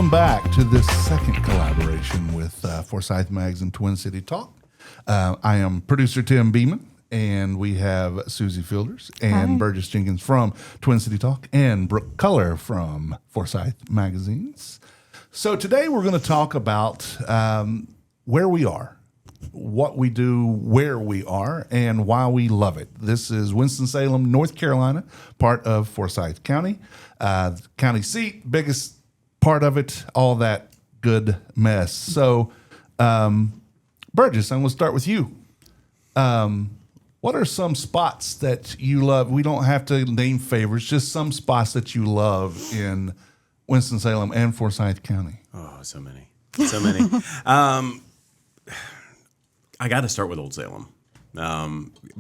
welcome back to this second collaboration with Forsyth Magazine Twin City Talk. I am producer Tim Beeman, and we have Suzy Fielders and Burgess Jenkins from Twin City Talk and Brooke Eagle from Forsyth Magazines. So today we're going to talk about where we are, what we do, where we are, and why we love it. This is Winston-Salem, North Carolina, part of Forsyth County, county seat, biggest part of it, all that good mess. So, Burgess, I'm going to start with you. What are some spots that you love? We don't have to name favorites, just some spots that you love in Winston-Salem and Forsyth County. Oh, so many. So many. I got to start with Old Salem.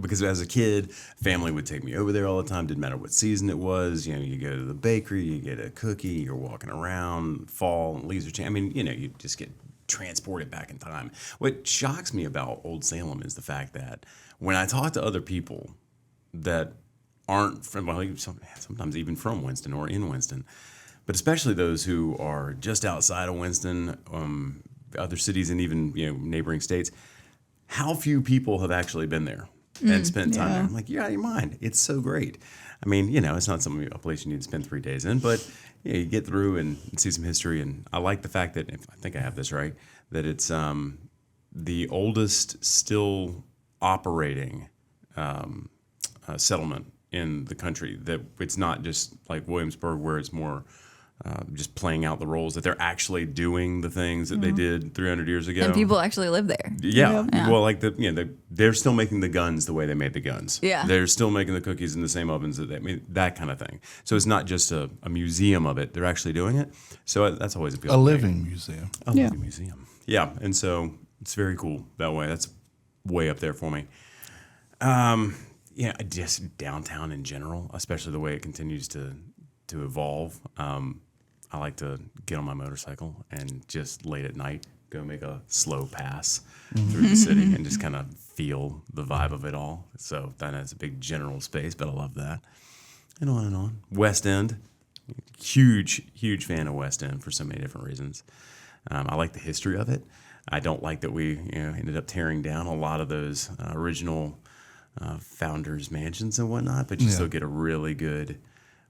Because as a kid, family would take me over there all the time. Didn't matter what season it was. You know, you go to the bakery, you get a cookie, you're walking around, fall, leaves are changing. I mean, you know, you just get transported back in time. What shocks me about Old Salem is the fact that when I talk to other people that aren't from, well, sometimes even from Winston or in Winston, but especially those who are just outside of Winston, other cities and even, you know, neighboring states, how few people have actually been there and spent time there. I'm like, you're out of your mind. It's so great. I mean, you know, it's not a place you need to spend 3 days in, but you know, you get through and see some history. And I like the fact that, if I think I have this right, that it's the oldest still operating settlement in the country. That it's not just like Williamsburg, where it's more just playing out the roles, that they're actually doing the things that they did 300 years ago. And people actually live there. Yeah. Well, like they're still making the guns the way they made the guns. Yeah. They're still making the cookies in the same ovens that that kind of thing. So it's not just a museum of it. They're actually doing it. So that's always appealing. A living museum. A living museum. Yeah. And so it's very cool that way. That's way up there for me. Yeah, just downtown in general, especially the way it continues to evolve. I like to get on my motorcycle and just late at night go make a slow pass through the city and just kind of feel the vibe of it all. So that is a big general space, but I love that. And on and on. West End, huge fan of West End for so many different reasons. I like the history of it. I don't like that we ended up tearing down a lot of those original founders' mansions and whatnot, but you still get a really good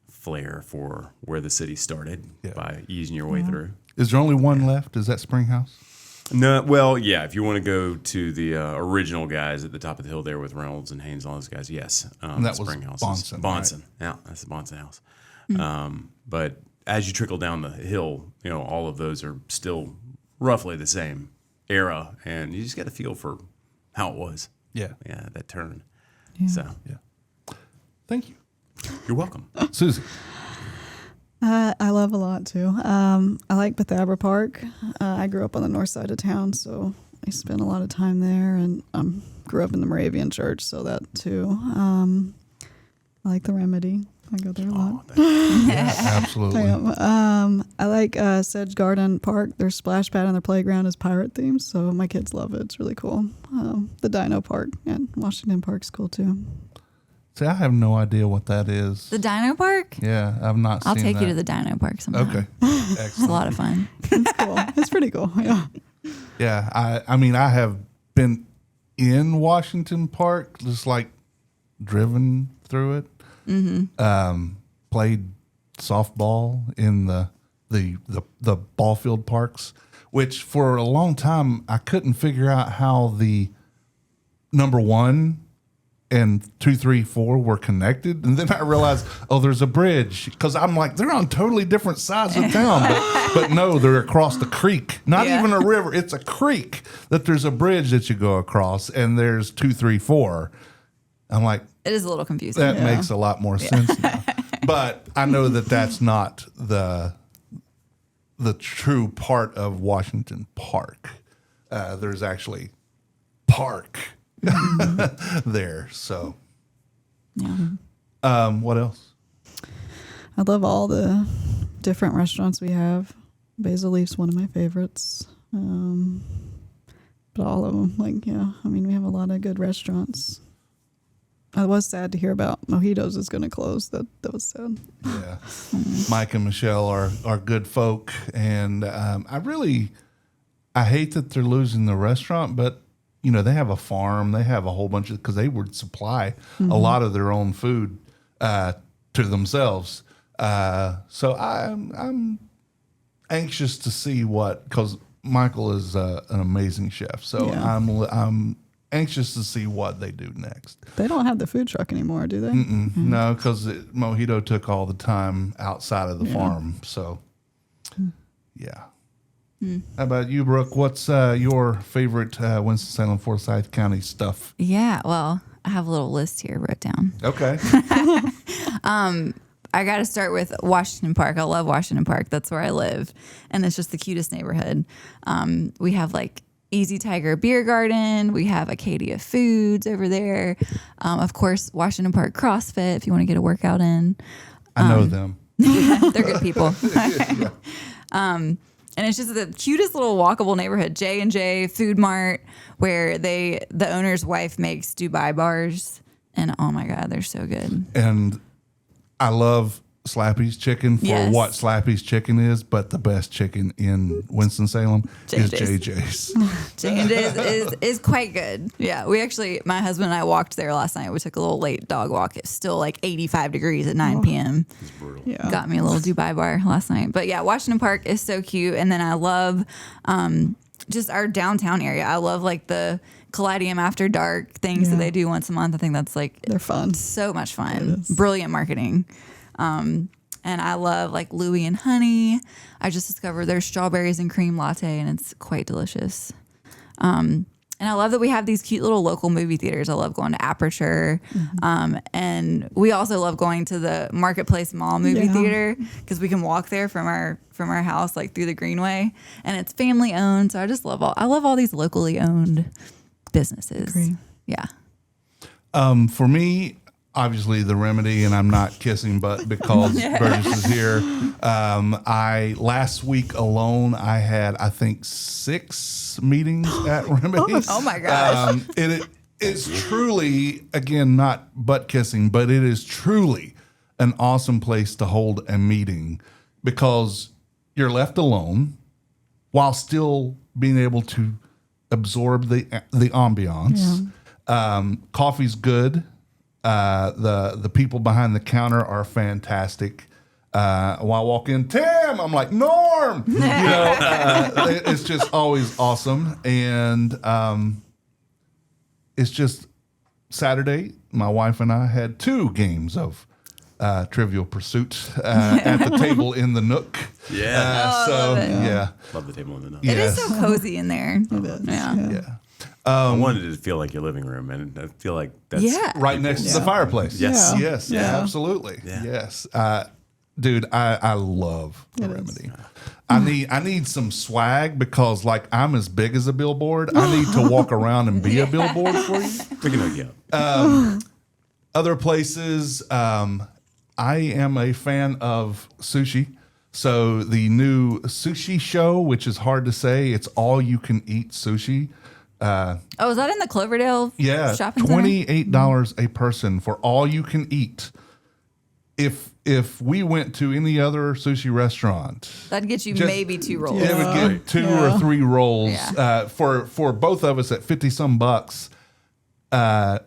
flair for where the city started by easing your way through. Is there only one left? Is that Springhouse? No, well, yeah. If you want to go to the original guys at the top of the hill there with Reynolds and Haynes, all those guys, yes. And that was Bonson. Right? Yeah, that's the Bonson house. But as you trickle down the hill, you know, all of those are still roughly the same era, and you just get a feel for how it was. Yeah, that turn. Yeah. So, thank you. You're welcome. Suzy. I love a lot too. I like Bethabara Park. I grew up on the north side of town, so I spent a lot of time there, and grew up in the Moravian Church, so that too. I like the Remedy. I go there a lot. Yeah, absolutely. I like Sedge Garden Park. Their splash pad on their playground is pirate themed, so my kids love it. It's really cool. The Dino Park and Washington Park's cool too. See, I have no idea what that is. The Dino Park? Yeah, I've not I'll seen take that. you to the Dino Park sometime. Okay. It's a Excellent. lot of fun. It's cool. It's pretty cool. Yeah. Yeah, I mean, I have been in Washington Park, just like driven through it. Played softball in the ball field parks, which for a long time I couldn't figure out how the number 1 and 2, 3, 4 were connected, and then I realized, there's a bridge, because I'm like, they're on totally different sides of town, but no, they're across the creek, not even a river, it's a creek that there's a bridge that you go across, and there's 2, 3, 4. I'm like, It is a little confusing. that makes a lot more sense now. But I know that that's not the true part of Washington Park. There's actually park there. So, what else? I love all the different restaurants we have. Basil Leaf's one of my favorites. But all of them, we have a lot of good restaurants. I was sad to hear about Mojitos is going to close. That was sad. Yeah. Mike and Michelle are good folk. And I hate that they're losing the restaurant, but, they have a farm. They have a whole bunch of, because they would supply a lot of their own food to themselves. So I'm anxious to see because Michael is an amazing chef. So Yeah. I'm anxious to see what they do next. They don't have the food truck anymore, do they? No, because Mojito took all the time outside of the farm. So, yeah. How about you, Brooke? What's your favorite Winston-Salem Forsyth County stuff? Yeah, well, I have a little list here wrote down. Okay. I got to start with Washington Park. I love Washington Park. That's where I live. And it's just the cutest neighborhood. We have like Easy Tiger Beer Garden. We have Acadia Foods over there. Of course, Washington Park CrossFit if you want to get a workout in. I know them. They're good people. And it's just the cutest little walkable neighborhood. J&J Food Mart, where the owner's wife makes Dubai bars. And oh my God, they're so good. And I love Slappy's Chicken for Yes. what Slappy's Chicken is, but the best chicken in Winston-Salem is JJ's. JJ's. Jenkins is quite good. Yeah, we actually, my husband and I walked there last night. We took a little late dog walk. It's still like 85 degrees at 9 p.m. It's brutal. Yeah. Got me a little Dubai bar last night. But yeah, Washington Park is so cute. And then I love just our downtown area. I love like the Collab After Dark things that Yeah. they do once a month. I think that's like They're fun. so much It fun. is. Brilliant marketing. And I love like Louie and Honey. I just discovered their strawberries and cream latte, and it's quite delicious. And I love that we have these cute little local movie theaters. I love going to Aperture. And we also love going to the Marketplace Mall movie Yeah. theater because we can walk there from our house, like through the Greenway, and it's family owned. So I just love all these locally owned businesses. Agree. Yeah. For me, obviously the Remedy, and I'm not kissing butt because Burgess is here. Last week alone, I had, I think, 6 meetings at Remedy. Oh my gosh. It's truly, again, not butt kissing, but it is truly an awesome place to hold a meeting because you're left alone while still being able to absorb the ambiance. Coffee's good. The people behind the counter are fantastic. When I walk in, Tim, I'm like, Norm. It's just always awesome. And it's just Saturday, my wife and I had 2 games of Trivial Pursuit at the table in the Nook. Yeah. love it. Yeah. Love the table in the night. It is Yes. so cozy in there. It is. Yeah. Yeah. I wanted it to feel like your living room, and I feel like that's Yeah. Right next to the fireplace. Yes. Yeah. Yes, Yeah. absolutely. Yeah. Yes. Dude, I love the It is. Remedy. I need some swag because like I'm as big as a billboard. I need to walk around and be a billboard for you. we can hook you up. Other places, I am a fan of sushi. So the new sushi show, which is hard to say, it's all you can eat sushi. Oh, is that in the Cloverdale Yeah, shopping center? $28 a person for all you can eat. If we went to any other sushi restaurant, That'd get you Just- maybe 2 rolls. it would get 2 or 3 rolls Yeah. for both of us at $50 bucks. That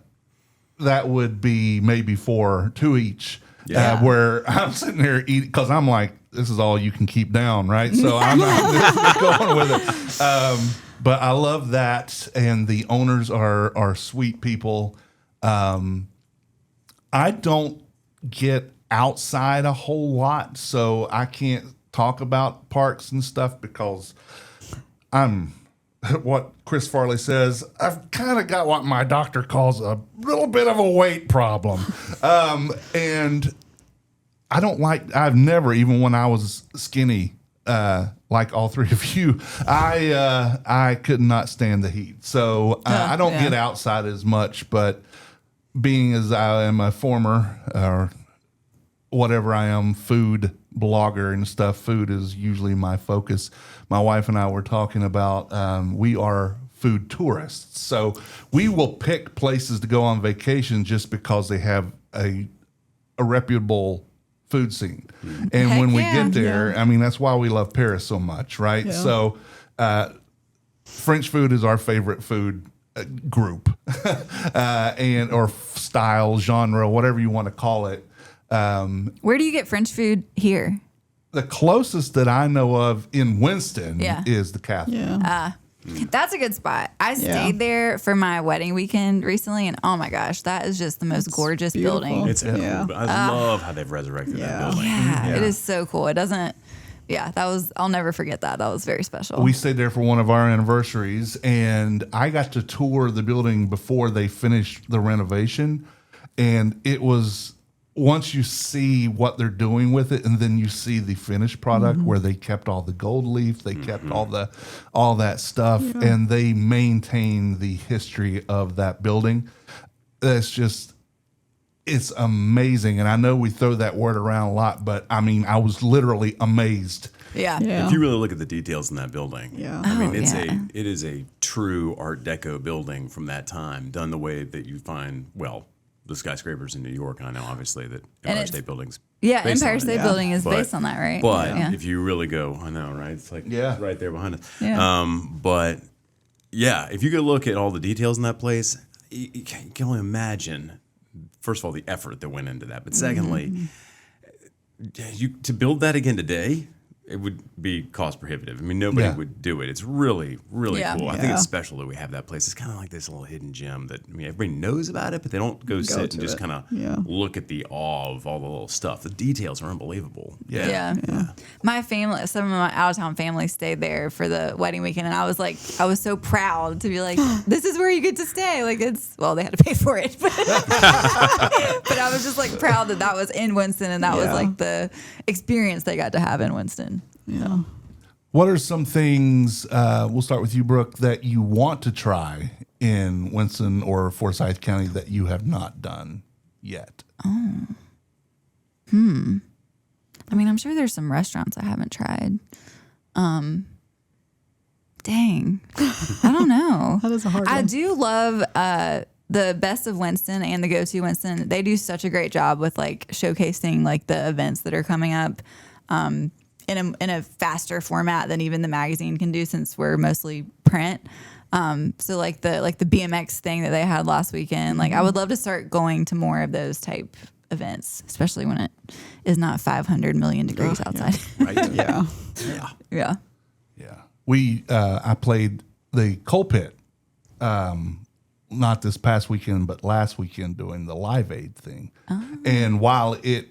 would be maybe 2 each. Yeah. Where I'm sitting there eating because I'm like, this is all you can keep down, right? So I'm just going with it. But I love that, and the owners are sweet people. I don't get outside a whole lot, so I can't talk about parks and stuff because I'm what Chris Farley says. I've kind of got what my doctor calls a little bit of a weight problem, and I don't like. I've never, even when I was skinny, like all 3 of you, I could not stand the heat. So I don't get outside as much. But being as I am a former or whatever I am, food blogger and stuff, food is usually my focus. My wife and I were talking about we are food tourists. So we will pick places to go on vacation just because they have a reputable food scene. And Heck when we yeah. get there, I mean, that's why we love Paris so much, right? Yeah. So French food is our favorite food group and or style, genre, whatever you want to call it. Where do you get French food here? The closest that I know of in Winston Yeah. is the Catherine. Yeah. That's a good spot. I stayed there for my wedding weekend recently, and oh my gosh, that is just the most gorgeous beautiful. building. It's Yeah. I love how they've resurrected that building. Yeah, it is so cool. It doesn't. Yeah, I'll never forget that. That was very special. We stayed there for one of our anniversaries, and I got to tour the building before they finished the renovation. And it was, once you see what they're doing with it, and then you see the finished product where they kept all the gold leaf, they kept all that stuff, and they maintain the history of that building. That's just, it's amazing. And I know we throw that word around a lot, but I mean, I was literally amazed. yeah. Yeah. If you really look at the details in that building, Yeah. I mean, Oh, yeah. it is a true Art Deco building from that time, done the way that you find, well, the skyscrapers in New York. And I know obviously that Empire it's- State Building's Yeah, based Empire on it. State Building is based on that, right? But yeah. if you really go, I know, right? It's like right there behind us. Yeah. But yeah, if you go look at all the details in that place, you can only imagine. First of all, the effort that went into that, but secondly, to build that again today, it would be cost prohibitive. I mean, nobody Yeah. would do it. It's really, really Yeah. cool. I think Yeah. it's special that we have that place. It's kind of like this little hidden gem that, I mean, everybody knows about it, but they don't go sit and to just it. kind of Yeah. look at the awe of all the little stuff. The details are unbelievable. Yeah. My family, some of my out of town family stayed there for the wedding weekend. And I was so proud to be like, this is where you get to stay. Like they had to pay for it. But, but I was just like proud that was in Winston and that was Yeah. like the experience they got to have in Winston. Yeah. What are some things, we'll start with you, Brooke, that you want to try in Winston or Forsyth County that you have not done yet? I mean, I'm sure there's some restaurants I haven't tried. Dang. I don't know. That is a hard I one. do love the Best of Winston and the Go To Winston. They do such a great job with like showcasing like the events that are coming up in a faster format than even the magazine can do since we're mostly print. So like the BMX thing that they had last weekend, like I would love to start going to more of those type events, especially when it is not 500 million degrees outside. Right? Yeah. Yeah. Yeah. I played the Coal Pit, not this past weekend, but last weekend doing the Live Aid thing. And while it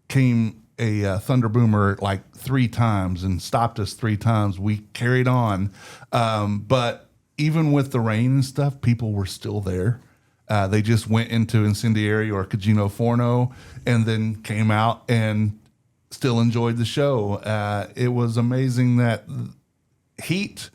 came a thunder boomer like 3 times and stopped us 3 times, we carried on. But even with the rain and stuff, people were still there. They just went into Incendiary or Cugino Forno and then came out and still enjoyed the show. It was amazing that heat,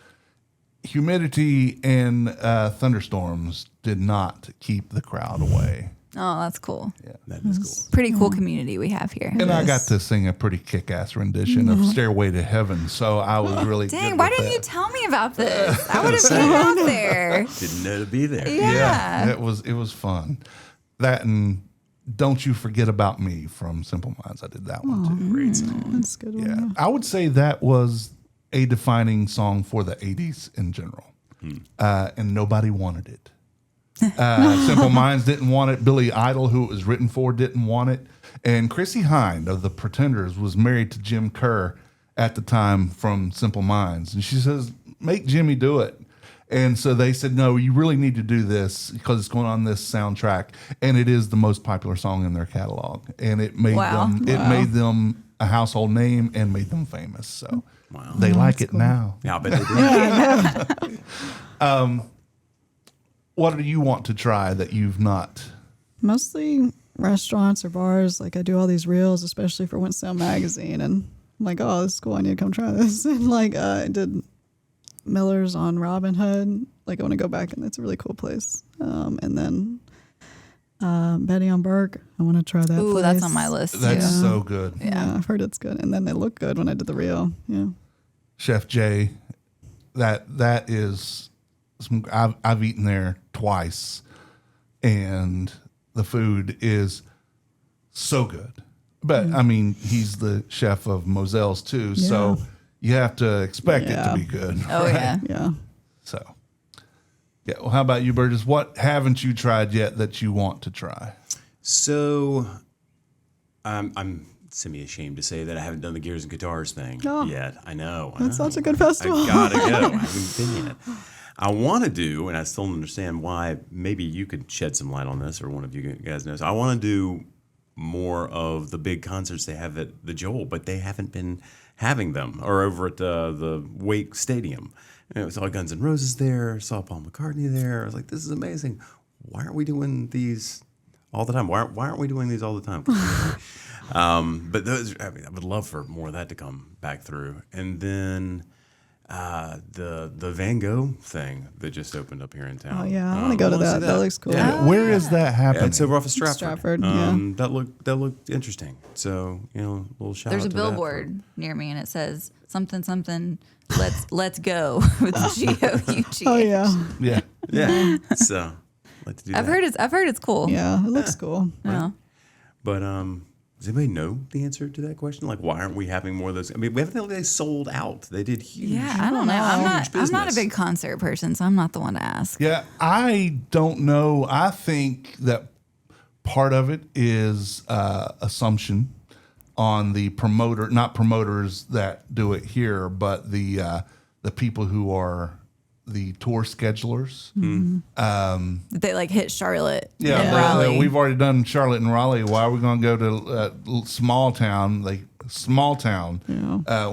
humidity, and thunderstorms did not keep the crowd away. Oh, that's cool. That is cool. Pretty cool community we have here. And I got to sing a pretty kick-ass rendition of Stairway to Heaven, so I was really Dang, good why with didn't you that. tell me about this? I would have came out there. Didn't know to be there. Yeah. it was fun. That and Don't You Forget About Me from Simple Minds. I did that one too. Great song. That's a good one. Yeah, I would say that was a defining song for the 80s in general. And nobody wanted it. Simple Minds didn't want it. Billy Idol, who it was written for, didn't want it. And Chrissy Hynde of the Pretenders was married to Jim Kerr at the time from Simple Minds. And she says, make Jimmy do it. And so they said, no, you really need to do this because it's going on this soundtrack. And it is the most popular song in their catalog. And it made made them a household name and made them famous. So they like it now. Yeah, I bet they did. What do you want to try that you've not? Mostly restaurants or bars. Like I do all these reels, especially for Winston magazine, and I'm like, oh, this is cool. I need to come try this. And like I did Miller's on Robin Hood. Like I want to go back, and it's a really cool place. And then Betty on Burke. I want to try that. Ooh, place. that's on my list That's too. so good. Yeah, I've heard it's good. And then they look good when I did the reel. Yeah. Chef Jay, that is I've eaten there twice, and the food is so good. But I mean, he's the chef of Moselle's too, so you have to expect it to be good. Oh yeah. Yeah. So, yeah. Well, how about you, Burgess? What haven't you tried yet that you want to try? So, I'm semi-ashamed to say that I haven't done the Gears and Guitars thing yet. I know. That's such a good festival. I gotta go. I haven't been yet. I want to do, and I still don't understand why. Maybe you could shed some light on this, or one of you guys knows. I want to do more of the big concerts they have at the Joel, but they haven't been having them, or over at the Wake Stadium. And I saw Guns N' Roses there, saw Paul McCartney there. I was like, this is amazing. Why aren't we doing these all the time? Why aren't we doing these all the time? But those, I would love for more of that to come back through. And then the Van Gogh thing that just opened up here in town. Oh yeah, I want to go to that. That looks cool. Yeah. Where is that happening? It's over off of Stratford. Stratford, That looked interesting. So a little shout There's out a to billboard near me, and it says something. Let's go with GOUGH. Oh yeah. Yeah. Yeah. So like to do I've that. heard it's cool. Yeah, it looks cool. Yeah. But does anybody know the answer to that question? Like, why aren't we having more of those? I mean, they sold out. They did huge. Yeah, I don't know. I'm not a business. big concert person, so I'm not the one to ask. Yeah, I don't know. I think that part of it is assumption on the promoter, not promoters that do it here, but the people who are the tour schedulers. They like hit Charlotte and Yeah, Raleigh. we've already done Charlotte and Raleigh. Why are we going to go to small town,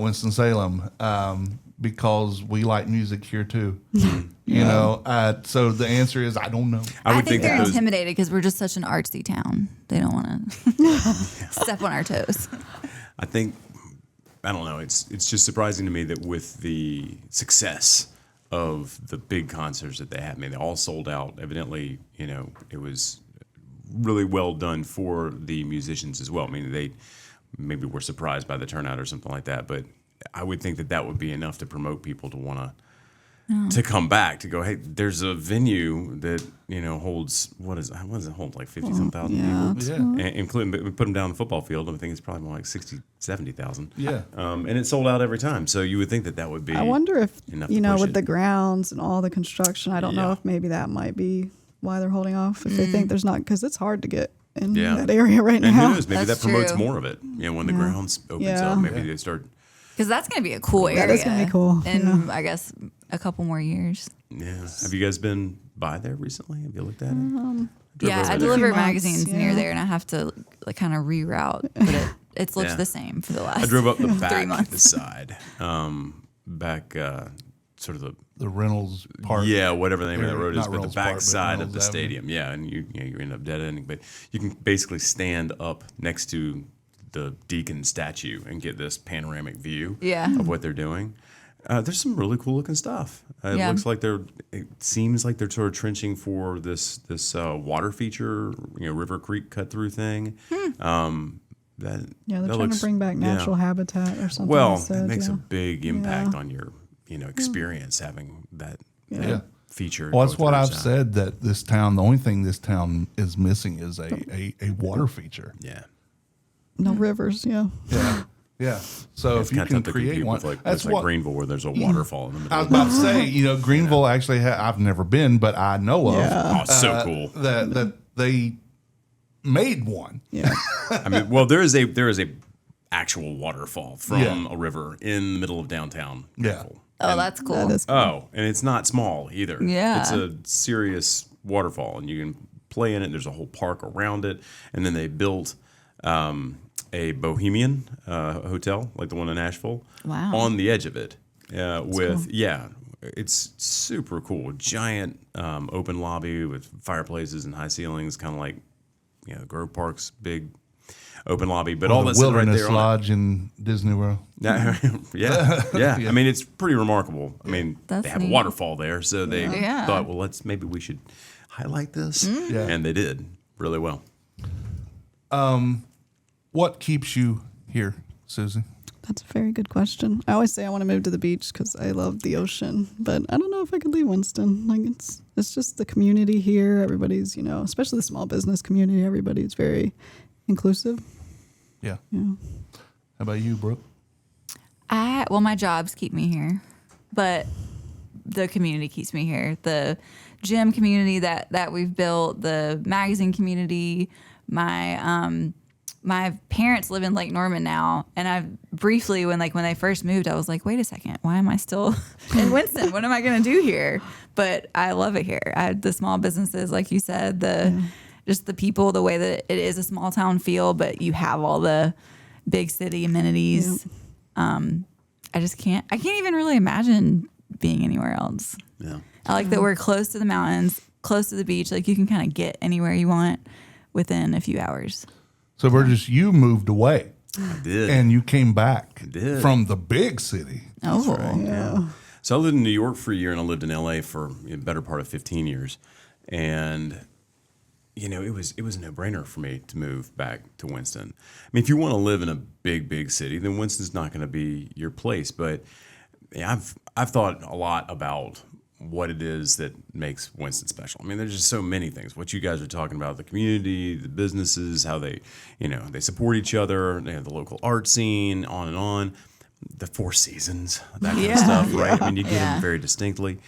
Winston-Salem? Because we like music here too. You know, so the answer is I don't know. I would think they're that intimidated because we're just such an artsy town. They don't want to step on our toes. I think, I don't know. It's just surprising to me that with the success of the big concerts that they had, I mean, they all sold out. Evidently, it was really well done for the musicians as well. I mean, they maybe were surprised by the turnout or something like that, but I would think that would be enough to promote people to want to come back, to go, hey, there's a venue that holds what does it hold, like 50-some thousand people, Yeah. including, but we put them down the football field, and I think it's probably more like 60,000-70,000. Yeah. And it sold out every time, so you would think that would be. I wonder if enough to push with it. the grounds and all the construction, I don't know if maybe that might be why they're holding off. If they think there's not, because it's hard to get in that area right And now. who knows? Maybe That's that promotes true. more of it. When the grounds opens up, maybe they start. Because that's going to be a cool area. That is gonna be cool, In, I guess, a couple more years. Yeah. Have you guys been by there recently? Have you looked at it? Yeah, I over there. deliver months, magazines near yeah. there, and I have to like kind of reroute, but it's looked Yeah. the same for the last. I drove up the 3 back months. side, back sort of The Reynolds Park. yeah, whatever the name of that Or road is, not but the Reynolds back Park, but side of Reynolds the Avenue. stadium. Yeah, and you end up dead ending, but you can basically stand up next to the Deacon statue and get this panoramic view Yeah. of what they're doing. There's some really cool looking stuff. It Yeah. looks like it seems like they're sort of trenching for this water feature, River Creek cut through thing. That Yeah, they're that trying looks- to bring back yeah. natural habitat or something. Well, they said, it makes yeah. a big impact Yeah. on your experience having that Yeah. feature. Well, that's go what through I've town. said, that the only thing this town is missing is a water feature. Yeah. No rivers, yeah. Yeah. Yeah. So It's if you kinda can tough to create compete one, with like that's places like what Greenville, where there's a waterfall in the middle. I was about to say. Greenville actually I've never been, but I know of Yeah. Oh, so cool. that they made one. Yeah. I mean, well, there is a actual waterfall from Yeah. a river in the middle of downtown. Yeah. Greenville. Oh, that's cool. That is Oh, and it's not small either. Yeah. It's a serious waterfall, and you can play in it. There's a whole park around it. And then they built a Bohemian hotel, like the one in Nashville, Wow. on the edge of it. It's super cool. Giant open lobby with fireplaces and high ceilings, kind of like Grove Park's big open lobby. But all the that's right Wilderness there on it. Lodge in Disney World. Yeah. I mean, it's pretty remarkable. I mean, That's they have a neat. waterfall there, so they Yeah. thought, well, maybe we should highlight this, Yeah. and they did really well. What keeps you here, Suzy? That's a very good question. I always say I want to move to the beach because I love the ocean, but I don't know if I could leave Winston. Like it's just the community here. Everybody's, especially the small business community. Everybody's very inclusive. Yeah. Yeah. How about you, Brooke? Well, my jobs keep me here, but the community keeps me here. The gym community that we've built, the magazine community. My parents live in Lake Norman now, and I briefly, when they first moved, I was like, wait a second, why am I still in Winston? What am I going to do here? But I love it here. The small businesses, like you said, just the people, the way that it is a small town feel, but you have all the big city amenities. I can't even really imagine being anywhere else. Yeah. I like that we're close to the mountains, close to the beach. Like you can kind of get anywhere you want within a few hours. So, Burgess, you moved away. I did. And you came back did. from the big city. Oh, Yeah. So I lived in New York for a year, and I lived in LA for a better part of 15 years. And, it was a no-brainer for me to move back to Winston. I mean, if you want to live in a big, big city, then Winston's not going to be your place. But I've thought a lot about what it is that makes Winston special. I mean, there's just so many things. What you guys are talking about, the community, the businesses, how they support each other, they have the local art scene, on and on. The Four Seasons, that kind of stuff, right? I mean, you get them very distinctly.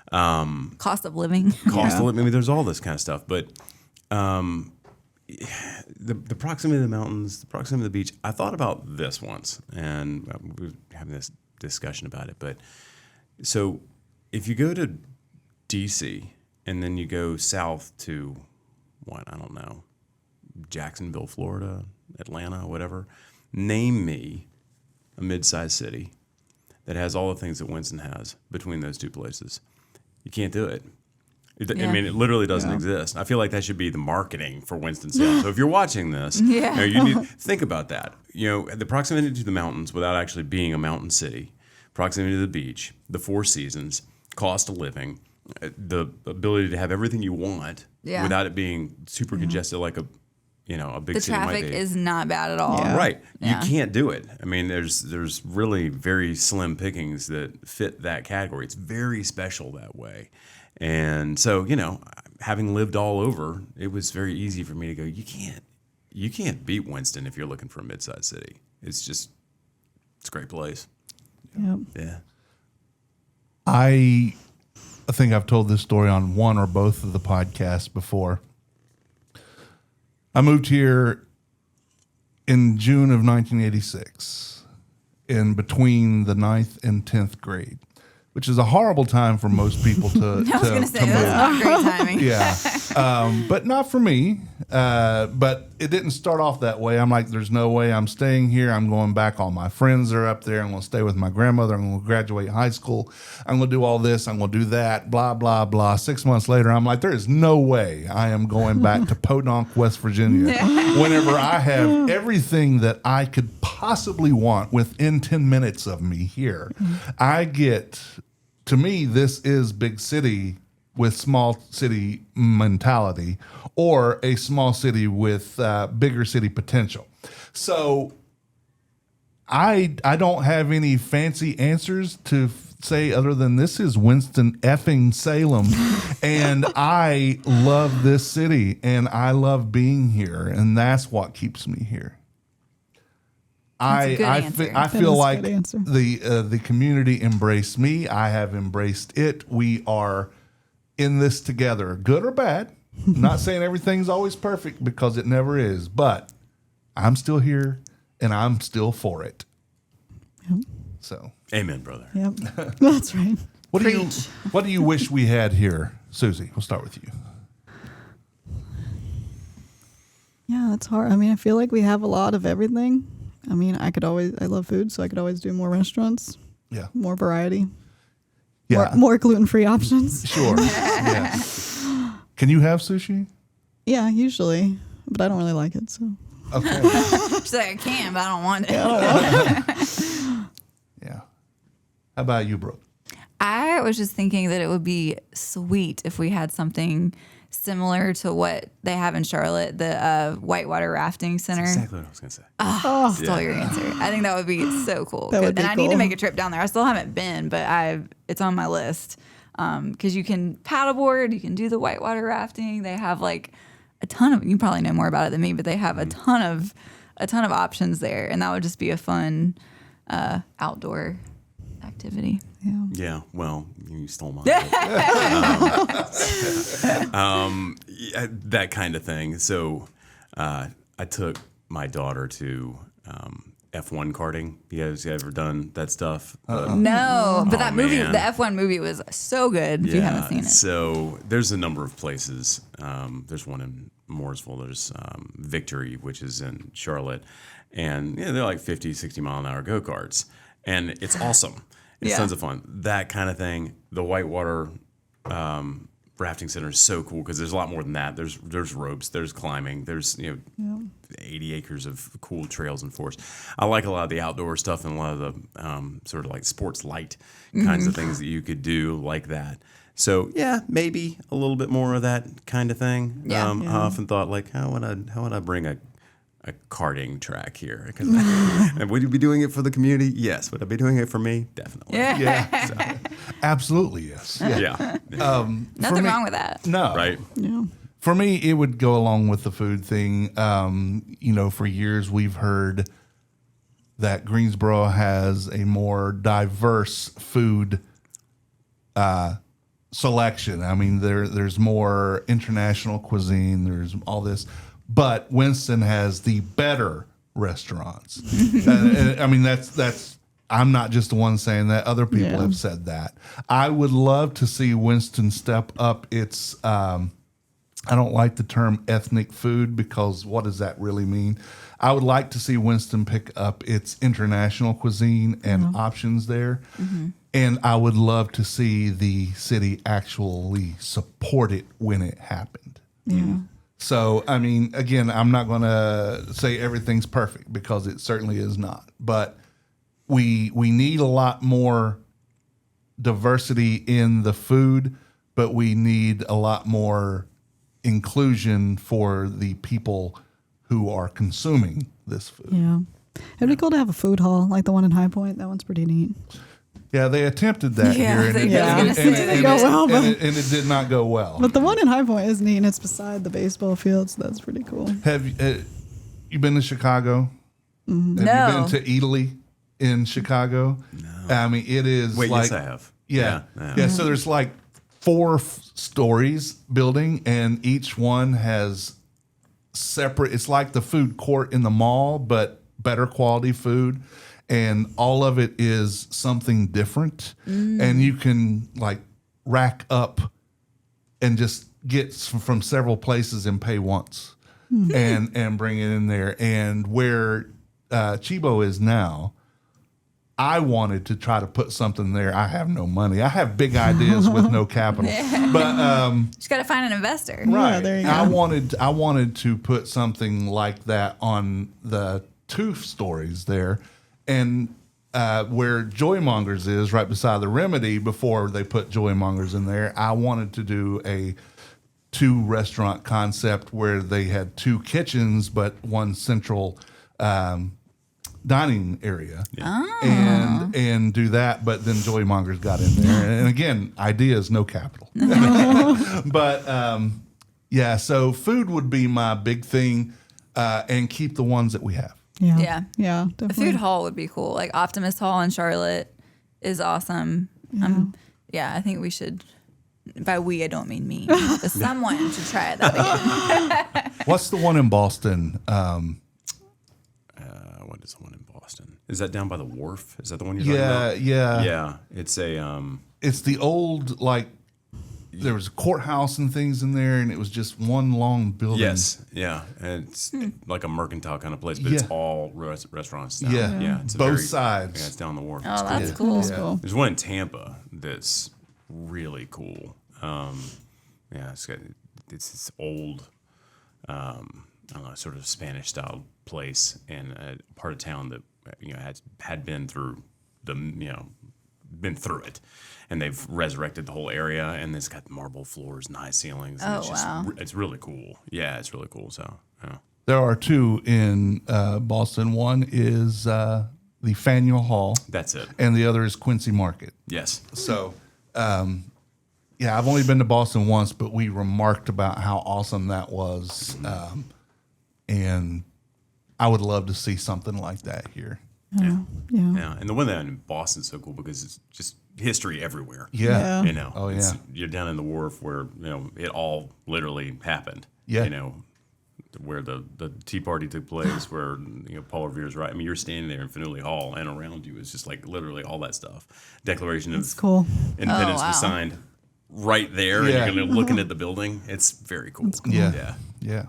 cost of living. Cost of living. I mean, there's all this kind of stuff. But the proximity of the mountains, the proximity of the beach, I thought about this once, and we were having this discussion about it. But so if you go to D.C. and then you go south to, I don't know, Jacksonville, Florida, Atlanta, whatever, name me a mid-sized city that has all the things that Winston has between those two places. You can't do it. I mean, it literally doesn't exist. I feel like that should be the marketing for Winston-Salem. So if you're watching this, you need to think about that. The proximity to the mountains without actually being a mountain city, proximity to the beach, the Four Seasons, cost of living, the ability to have everything you want without it being super congested like a big city might be. The traffic is not bad at all. Yeah. Right. Yeah. You can't do it. I mean, there's really very slim pickings that fit that category. It's very special that way. And so, having lived all over, it was very easy for me to go, you can't beat Winston if you're looking for a mid-sized city. It's a great place. Yep. Yeah. I think I've told this story on one or both of the podcasts before. I moved here in June of 1986, in between the 9th and 10th grade, which is a horrible time for most people to I was going to say, move. that's not great timing. Yeah, but not for me. But it didn't start off that way. I'm like, there's no way I'm staying here. I'm going back. All my friends are up there. I'm going to stay with my grandmother. I'm going to graduate high school. I'm going to do all this. I'm going to do that, blah, blah, blah. 6 months later, I'm like, there is no way I am going back to Podunk, West Virginia, whenever I have everything that I could possibly want within 10 minutes of me here. To me, this is big city with small city mentality, or a small city with bigger city potential. So I don't have any fancy answers to say other than this is Winston effing Salem, and I love this city, and I love being here, and that's what keeps me here. I feel like the community embraced me. I have embraced it. We are in this together, good or bad. I'm not saying everything's always perfect, because it never is, but I'm still here and I'm still for it. Yep. So, amen, brother. Yep. That's right. What do you wish we had here, Suzy? We'll start with you. Yeah, it's hard. I mean, I feel like we have a lot of everything. I mean, I love food, so I could always do more restaurants. Yeah. More variety. Yeah. More gluten-free options. Sure. Yeah. Can you have sushi? Yeah, usually, but I don't really like it, so. Okay. She's like, I can, but I don't want it. Yeah. How about you, Brooke? I was just thinking that it would be sweet if we had something similar to what they have in Charlotte, the Whitewater Rafting Center. That's exactly what I was going to say. Stole your answer. I think that would be so cool. That would be and I need to cool. make a trip down there. I still haven't been, but it's on my list. because you can paddleboard, you can do the whitewater rafting. They have like a ton of. You probably know more about it than me, but they have a ton of options there, and that would just be a fun outdoor activity. Yeah. Yeah, well, you stole mine. That kind of thing. So I took my daughter to F1 karting. You guys ever done that stuff? No, but that movie, man. the F1 movie, was so good. If you haven't seen it, So there's a number of places. There's one in Mooresville. There's Victory, which is in Charlotte. And they're like 50, 60 mile an hour go-karts. And it's awesome. It's Yeah. tons of fun. That kind of thing. The whitewater rafting center is so cool because there's a lot more than that. There's ropes, there's climbing, there's 80 acres of cool trails and forests. I like a lot of the outdoor stuff and a lot of the sort of like sports light kinds of things that you could do like that. So yeah, maybe a little bit more of that kind of thing. Yeah. I often thought like, how would I bring a karting track here? Because would you be doing it for the community? Yes. Would I be doing it for me? Definitely. Yeah. Yeah. Absolutely, yes. Yeah. Yeah. Nothing wrong with that. No. Right. Yeah. For me, it would go along with the food thing. For years we've heard that Greensboro has a more diverse food selection. I mean, there's more international cuisine. There's all this, but Winston has the better restaurants. and I mean, that's. I'm not just the one saying that. Other people have said that. I would love to see Winston step up its. I don't like the term ethnic food because what does that really mean? I would like to see Winston pick up its international cuisine and options there. Mm-hmm. And I would love to see the city actually support it when it happened. Yeah. So, I mean, again, I'm not going to say everything's perfect because it certainly is not. But we need a lot more diversity in the food, but we need a lot more inclusion for the people who are consuming this food. Yeah. It'd be cool to have a food hall like the one in High Point. That one's pretty neat. Yeah, they attempted that Yeah, here, they- I was gonna say they didn't go well, but- and it did not go well. But the one in High Point is neat, and it's beside the baseball field, so that's pretty cool. Have you been to Chicago? Mm-hmm. Have No. you been to Italy in Chicago? No. I mean, it is Wait, like yes, I have. Yeah. Yeah. So there's like 4 stories building, and each one has separate. It's like the food court in the mall, but better quality food, and all of it is something different. And you can like rack up and just get from several places and pay once, and bring it in there. And where Chibo is now, I wanted to try to put something there. I have no money. I have big ideas with no capital. But Just got to find an investor. right, there you go. I wanted to put something like that on the 2 stories there, and where Joymongers is right beside the Remedy. Before they put Joymongers in there, I wanted to do a 2 restaurant concept where they had 2 kitchens but one central dining area, and do that. But then Joymongers got in there, and again, ideas, no capital. But yeah, so food would be my big thing, and keep the ones that we have. Yeah. Yeah. Yeah, The definitely. food hall would be cool. Like Optimist Hall in Charlotte is awesome. I think we should. By we, I don't mean me. But someone should try it that again. What's the one in Boston? What is the one in Boston? Is that down by the wharf? Is that the one you're talking about? Yeah. Yeah. It's a It's the old, like, there was a courthouse and things in there, and it was just one long building. yes, yeah. And it's like a mercantile kind of place, but it's Yeah. all restaurants. Now. Yeah. yeah. It's Both very, sides. Yeah, it's down the wharf. Oh, It's that's cool. cool. That's cool. There's one in Tampa that's really cool. It's got this old, I don't know, sort of Spanish style place in a part of town that had been through been through it, and they've resurrected the whole area, and it's got marble floors, and high ceilings. And Oh, it's just, wow. it's really cool. Yeah, it's really cool. So yeah. There are 2 in Boston. One is the Faneuil Hall, That's it. and the other is Quincy Market. Yes. So, Yeah, I've only been to Boston once, but we remarked about how awesome that was. And I would love to see something like that here. Yeah. Yeah, and the one that in Boston's so cool because it's just history everywhere. Yeah. You know, Oh, yeah. You're down in the wharf where, it all literally happened. Yeah. Where the Tea Party took place, where, Paul Revere's right. I mean, you're standing there in Faneuil Hall, and around you is just like literally all that stuff. Declaration It's of cool. Independence Oh, wow. was signed right there, Yeah. and you're looking at the building. It's very cool. Yeah. Yeah.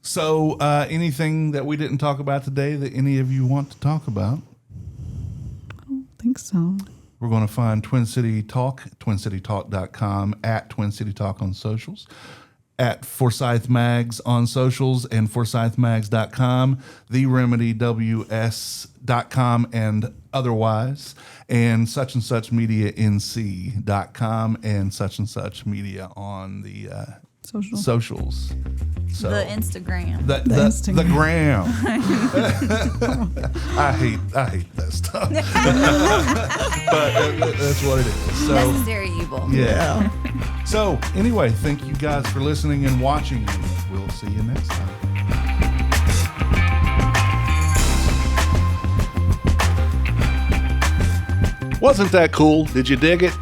So, anything that we didn't talk about today that any of you want to talk about? I don't think so. We're going to find Twin City Talk, twincitytalk.com, at Twin City Talk on socials, at Forsyth Mags on socials, and forsythmags.com, theremedyws.com, and otherwise, and such medianc.com, and such media on the socials. So The Instagram. the Instagram. gram. I hate that stuff. But that's what it is. So Necessary evil. yeah. So anyway, thank you guys for listening and watching, and we'll see you next time. Wasn't that cool? Did you dig it?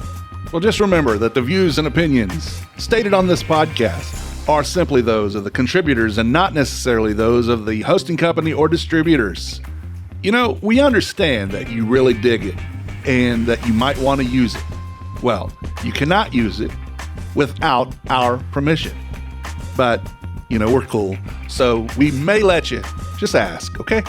Well, just remember that the views and opinions stated on this podcast are simply those of the contributors and not necessarily those of the hosting company or distributors. We understand that you really dig it and that you might want to use it. Well, you cannot use it without our permission. But, we're cool, so we may let you. Just ask, okay?